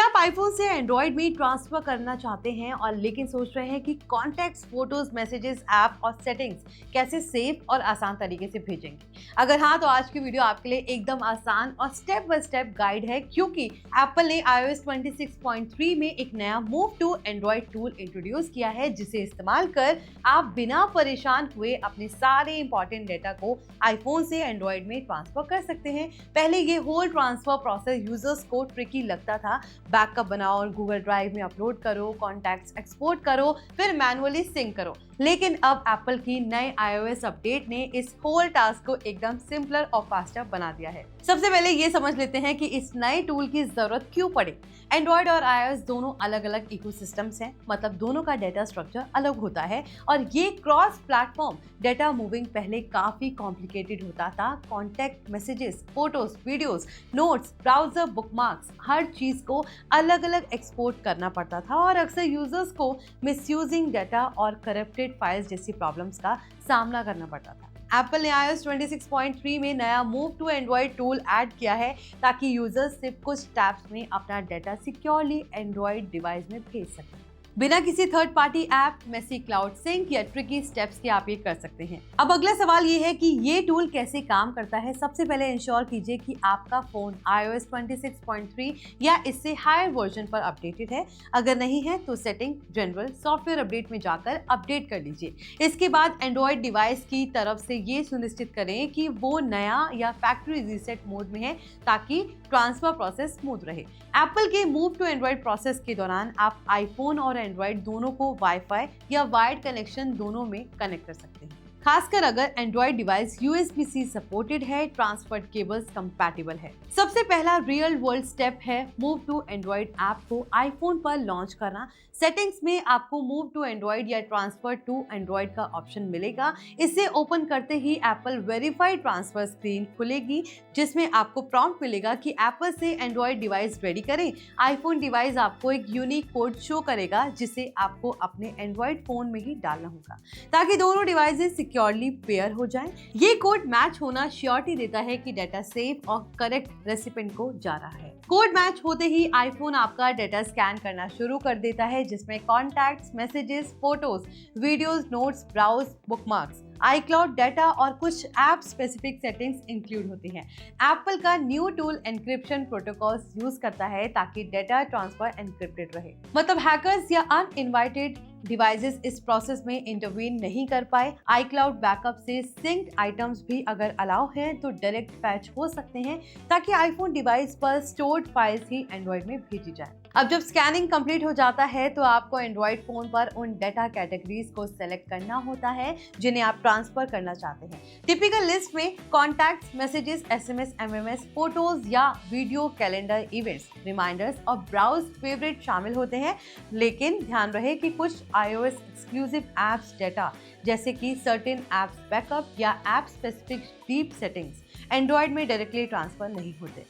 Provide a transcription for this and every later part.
क्या आप आईफोन से एंड्रॉइड में ट्रांसफर करना चाहते हैं और लेकिन सोच रहे हैं कि कॉन्टैक्ट्स, फोटोज, मैसेजेस, ऐप और सेटिंग्स कैसे सेफ और आसान तरीके से भेजेंगे? अगर हाँ, तो आज की वीडियो आपके लिए एकदम आसान और स्टेप बाय स्टेप गाइड है, क्योंकि एप्पल ने iOS 26.3 में एक नया move to Android tool introduce किया है, जिसे इस्तेमाल कर आप बिना परेशान हुए अपने सारे इंपॉर्टेंट डेटा को आईफोन से एंड्रॉइड में ट्रांसफर कर सकते हैं। पहले ये होल ट्रांसफर प्रोसेस यूजर्स को ट्रिकी लगता था। बैकअप बनाओ और गूगल ड्राइव में अपलोड करो, कॉन्टैक्ट्स एक्सपोर्ट करो, फिर मैनुअली सिंक करो। लेकिन अब एप्पल की नए iOS अपडेट ने इस होल टास्क को एकदम सिंपलर और फास्टर बना दिया है। सबसे पहले ये समझ लेते हैं कि इस नए टूल की जरूरत क्यों पड़े। एंड्रॉइड और iOS दोनों अलग अलग इकोसिस्टम्स हैं, मतलब दोनों का डेटा स्ट्रक्चर अलग होता है और ये क्रॉस प्लेटफॉर्म डेटा मूविंग पहले काफी कॉम्प्लिकेटेड होता था। Contact, messages, photos, videos, notes, browser, bookmarks, हर चीज को अलग अलग एक्सपोर्ट करना पड़ता था और अक्सर यूजर्स को मिसयूजिंग डेटा और करप्टेड फाइल्स जैसी प्रॉब्लम्स का सामना करना पड़ता था। एप्पल ने iOS 26.3 में नया move to Android tool add किया है, ताकि यूजर्स सिर्फ कुछ टैप्स में अपना डेटा सिक्योरली एंड्रॉइड डिवाइस में भेज सकें। बिना किसी third party app, messy cloud sync या ट्रिकी स्टेप्स के आप ये कर सकते हैं। अब अगला सवाल ये है कि ये टूल कैसे काम करता है। सबसे पहले इंश्योर कीजिए कि आपका फोन iOS 26.3 या इससे हायर वर्जन पर अपडेटेड है। अगर नहीं है तो सेटिंग, जनरल, सॉफ्टवेयर अपडेट में जाकर अपडेट कर लीजिए। इसके बाद एंड्रॉइड डिवाइस की तरफ से ये सुनिश्चित करें कि वो नया या फैक्ट्री रीसेट मोड में है, ताकि ट्रांसफर प्रोसेस स्मूथ रहे। एप्पल के मूव टू एंड्रॉइड प्रोसेस के दौरान आप आईफोन और एंड्रॉइड दोनों को वाईफाई या वायर्ड कनेक्शन दोनों में कनेक्ट कर सकते हैं, खासकर अगर एंड्रॉइड डिवाइस USB-C सपोर्टेड है, ट्रांसफर्ड केबल्स कंपैटिबल है। सबसे पहला रियल वर्ल्ड स्टेप है मूव टू एंड्रॉइड ऐप को आईफोन पर लॉन्च करना। सेटिंग्स में आपको मूव टू एंड्रॉइड या ट्रांसफर टू एंड्रॉइड का ऑप्शन मिलेगा। इसे ओपन करते ही एप्पल वेरीफाइड ट्रांसफर स्क्रीन खुलेगी, जिसमें आपको प्रॉम्प्ट मिलेगा कि एप्पल से एंड्रॉइड डिवाइस रेडी करें। आईफोन डिवाइस आपको एक यूनिक कोड शो करेगा, जिसे आपको अपने एंड्रॉइड फोन में ही डालना होगा, ताकि दोनों डिवाइसेस सिक्योरली पेयर हो जाएं। ये कोड मैच होना श्योरिटी देता है कि डेटा सेफ और करेक्ट रेसिपिएंट को जा रहा है। कोड मैच होते ही आईफोन आपका डेटा स्कैन करना शुरू कर देता है, जिसमें contacts, messages, photos, videos, notes, browse, bookmarks, iCloud data और कुछ ऐप स्पेसिफिक सेटिंग्स इंक्लूड होती हैं। एप्पल का new tool encryption protocols use करता है, ताकि डेटा ट्रांसफर एन्क्रिप्टेड रहे, मतलब हैकर्स या अनइनवाइटेड डिवाइसेस इस प्रोसेस में इंटरवीन नहीं कर पाए। iCloud बैकअप से सिंक्ड आइटम्स भी अगर अलाउ हैं तो डायरेक्ट फैच हो सकते हैं, ताकि आईफोन डिवाइस पर स्टोर्ड फाइल्स ही एंड्रॉइड में भेजी जाए। अब जब स्कैनिंग कंप्लीट हो जाता है तो आपको एंड्रॉइड फोन पर उन डेटा कैटेगरीज को सेलेक्ट करना होता है जिन्हें आप ट्रांसफर करना चाहते हैं। टिपिकल लिस्ट में contacts, messages, SMS, MMS, photos या वीडियो, कैलेंडर, इवेंट्स, रिमाइंडर्स और ब्राउज फेवरेट शामिल होते हैं। लेकिन ध्यान रहे कि कुछ iOS एक्सक्लूसिव एप्स डेटा, जैसे कि सर्टेन एप्स बैकअप या app specific deep settings, Android में डायरेक्टली ट्रांसफर नहीं होते।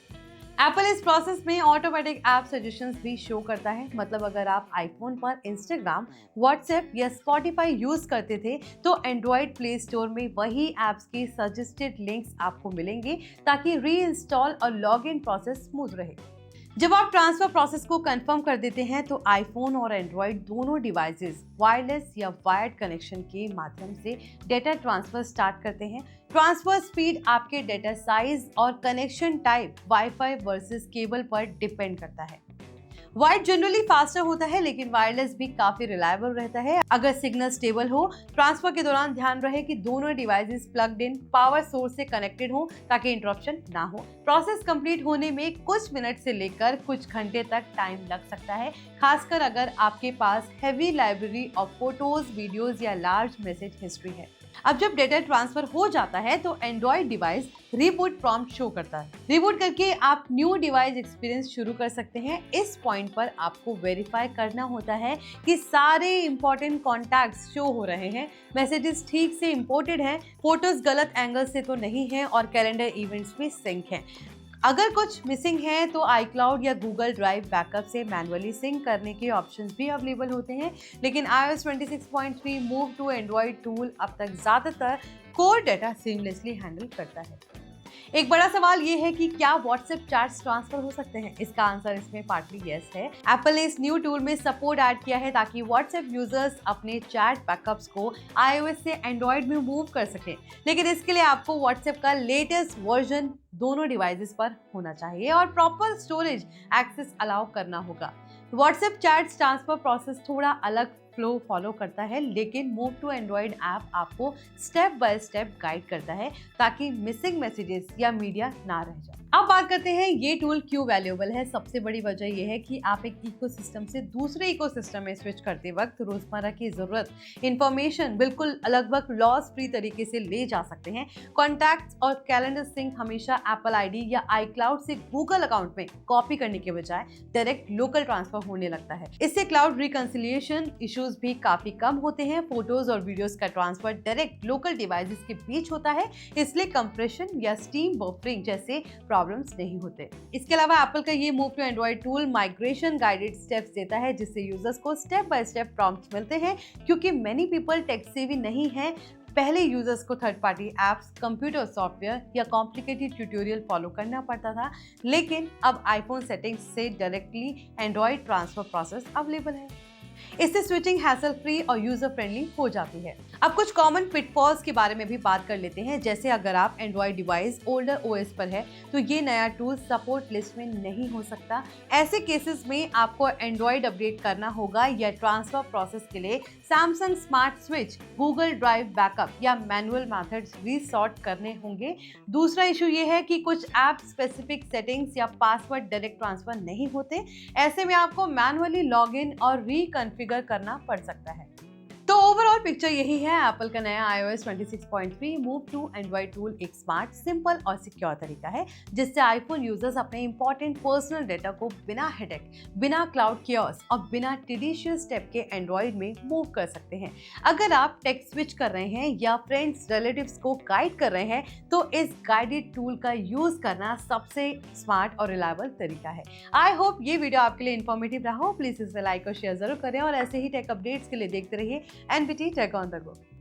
एप्पल इस प्रोसेस में ऑटोमेटिक ऐप सजेशंस भी शो करता है, मतलब अगर आप आईफोन पर इंस्टाग्राम, व्हाट्सएप या स्पॉटिफाई यूज करते थे तो एंड्रॉइड प्ले स्टोर में वही ऐप्स के सजेस्टेड लिंक्स आपको मिलेंगे, ताकि री इंस्टॉल और लॉग इन प्रोसेस स्मूथ रहे। जब आप ट्रांसफर प्रोसेस को कंफर्म कर देते हैं तो आईफोन और एंड्रॉइड दोनों डिवाइसेस वायरलेस या वायर्ड कनेक्शन के माध्यम से डेटा ट्रांसफर स्टार्ट करते हैं। ट्रांसफर स्पीड आपके डेटा साइज और connection type, wifi versus cable पर डिपेंड करता है। वायर्ड जनरली फास्टर होता है, लेकिन वायरलेस भी काफी रिलायबल रहता है अगर सिग्नल स्टेबल हो। ट्रांसफर के दौरान ध्यान रहे कि दोनों devices plugged in power source से कनेक्टेड हो, ताकि इंटरप्शन ना हो। प्रोसेस कंप्लीट होने में कुछ मिनट से लेकर कुछ घंटे तक टाइम लग सकता है, खासकर अगर आपके पास heavy library of photos, videos या लार्ज मैसेज हिस्ट्री है। अब जब डेटा ट्रांसफर हो जाता है तो Android device reboot prompt show करता है। रीबूट करके आप न्यू डिवाइस एक्सपीरियंस शुरू कर सकते हैं। इस पॉइंट पर आपको वेरीफाई करना होता है कि सारे इंपॉर्टेंट कॉन्टैक्ट्स शो हो रहे हैं, मैसेजेस ठीक से इंपोर्टेड हैं, फोटोज गलत एंगल से तो नहीं है और कैलेंडर इवेंट्स भी सिंक हैं। अगर कुछ मिसिंग है तो iCloud या गूगल ड्राइव बैकअप से मैनुअली सिंक करने के ऑप्शंस भी अवेलेबल होते हैं। लेकिन iOS 26.3 move to Android tool अब तक ज्यादातर कोर डेटा सीमलेसली हैंडल करता है। एक बड़ा सवाल ये है कि क्या व्हाट्सएप चैट्स ट्रांसफर हो सकते हैं? इसका आंसर इसमें पार्टली यस है। एप्पल ने इस न्यू टूल में सपोर्ट ऐड किया है ताकि व्हाट्सएप यूजर्स अपने चैट बैकअप्स को iOS से एंड्रॉइड में मूव कर सकें। लेकिन इसके लिए आपको व्हाट्सएप का लेटेस्ट वर्जन दोनों डिवाइसेस पर होना चाहिए और प्रॉपर स्टोरेज एक्सेस अलाउ करना होगा। व्हाट्सएप चैट्स ट्रांसफर प्रोसेस थोड़ा अलग फ्लो फॉलो करता है, लेकिन मूव टू एंड्रॉइड ऐप आपको स्टेप बाय स्टेप गाइड करता है ताकि मिसिंग मैसेजेस या मीडिया ना रह जाए। अब बात करते हैं ये टूल क्यों वैल्यूएबल है। सबसे बड़ी वजह यह है कि आप एक इकोसिस्टम से दूसरे इकोसिस्टम में स्विच करते वक्त रोजमर्रा की जरूरत इंफॉर्मेशन बिल्कुल लगभग लॉस फ्री तरीके से ले जा सकते हैं। कॉन्टैक्ट्स और कैलेंडर सिंक हमेशा एप्पल आईडी या iCloud से गूगल अकाउंट में कॉपी करने के बजाय डायरेक्ट लोकल ट्रांसफर होने लगता है। इससे क्लाउड रिकंसिलिएशन इश्यूज भी काफी कम होते हैं। फोटोज और वीडियोस का ट्रांसफर डायरेक्ट लोकल डिवाइसेस के बीच होता है, इसलिए कंप्रेशन या स्टीम बफरिंग जैसे प्रॉब्लम्स नहीं होते। इसके अलावा एप्पल का ये move to Android tool migration guided steps देता है, जिससे यूजर्स को स्टेप बाय स्टेप प्रॉम्प्ट्स मिलते हैं। क्योंकि मेनी पीपल टेक सेवी नहीं है, पहले यूजर्स को third party apps, computer software या कॉम्प्लिकेटेड ट्यूटोरियल फॉलो करना पड़ता था, लेकिन अब आईफोन सेटिंग्स से directly Android transfer process available है। इससे स्विचिंग हैसल फ्री और यूजर फ्रेंडली हो जाती है। अब कुछ कॉमन पिटफॉल्स के बारे में भी बात कर लेते हैं। जैसे अगर आप एंड्रॉइड डिवाइस ओल्डर ओएस पर है तो ये नया टूल सपोर्ट लिस्ट में नहीं हो सकता। ऐसे केसेस में आपको एंड्रॉइड अपडेट करना होगा या ट्रांसफर प्रोसेस के लिए Samsung smart switch, Google drive backup या मैनुअल मेथड्स रीसॉर्ट करने होंगे। दूसरा इशू ये है कि कुछ ऐप स्पेसिफिक सेटिंग्स या पासवर्ड डायरेक्ट ट्रांसफर नहीं होते। ऐसे में आपको मैनुअली लॉग इन और रिकॉन्फ़िगर करना पड़ सकता है। तो ओवरऑल पिक्चर यही है। एप्पल का नया iOS 26.3 move to Android tool एक स्मार्ट, सिंपल और सिक्योर तरीका है जिससे आईफोन यूजर्स अपने इंपॉर्टेंट पर्सनल डेटा को बिना हेडेक, बिना क्लाउड कियोस्क और बिना टिडिशियस स्टेप के एंड्रॉइड में मूव कर सकते हैं। अगर आप टेक स्विच कर रहे हैं या फ्रेंड्स रिलेटिव्स को गाइड कर रहे हैं तो इस गाइडेड टूल का यूज करना सबसे स्मार्ट और रिलायबल तरीका है। आई होप ये वीडियो आपके लिए इन्फॉर्मेटिव रहा हो। प्लीज इसे लाइक और शेयर जरूर करें और ऐसे ही टेक अपडेट्स के लिए देखते रहिए NBT Tech on the Go।